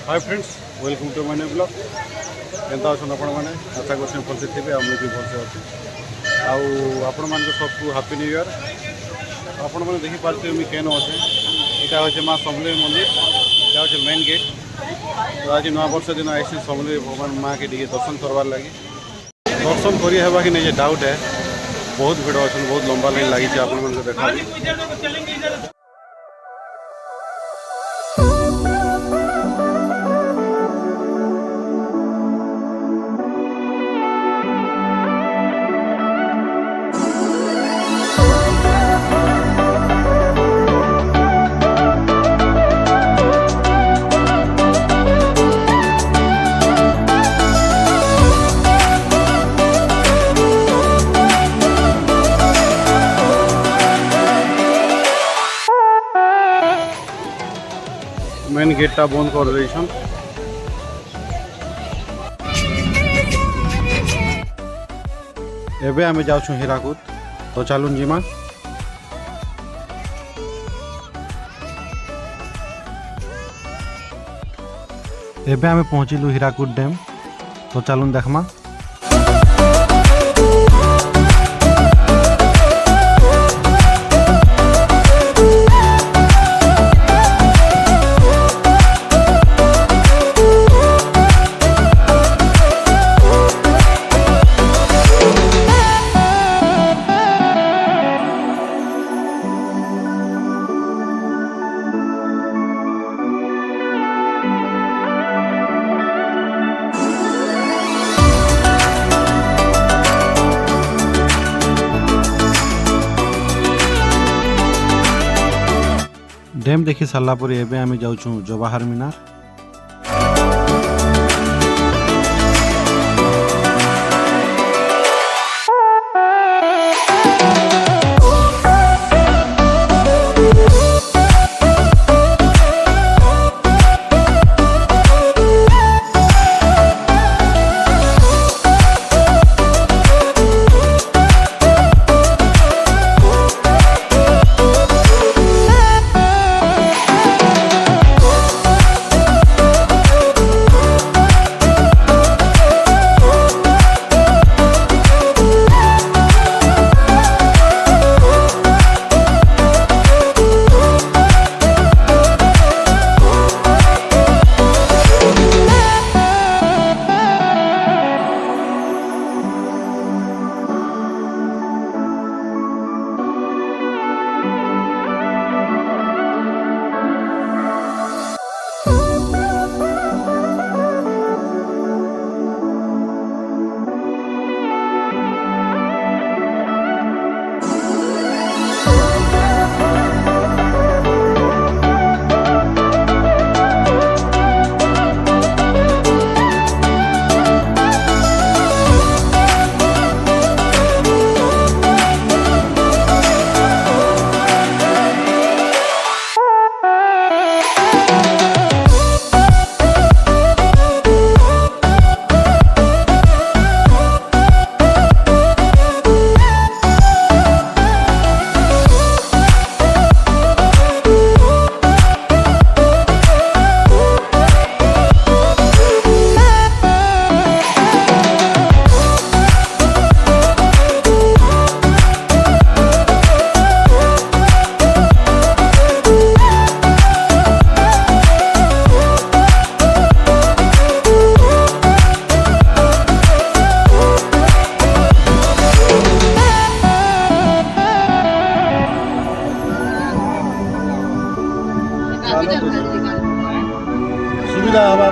Hi friends, welcome to my new blog. केनता अच्छे आपण मैंने आशा कर भलसे थे आम भी भलसे अच्छे आपण मान सबको हैप्पी न्यू ईयर। आपण मैंने देखिपारे मुझे केन अच्छे यहाँ हूँ माँ समलेई मंदिर, यहाँ हूँ मेन गेट। तो आज नवा वर्ष दिन आई समलेई भगवान माँ के दर्शन करवार लगी। दर्शन कर कि नहीं डाउट है, बहुत भिड़ अच्छे, बहुत लंबा लाइन लगी आप देखा। मेन गेटा बंद कर देछन। एबे आमे जाउछु हीराकुद, तो चलुन जीमा। एबे आमे पहुँचिलु हीराकुद डैम, तो चलुन देखमा। डैम देखी सारा पर एबे आमे जाउछु जवाहर मीनार। सुविधा हवा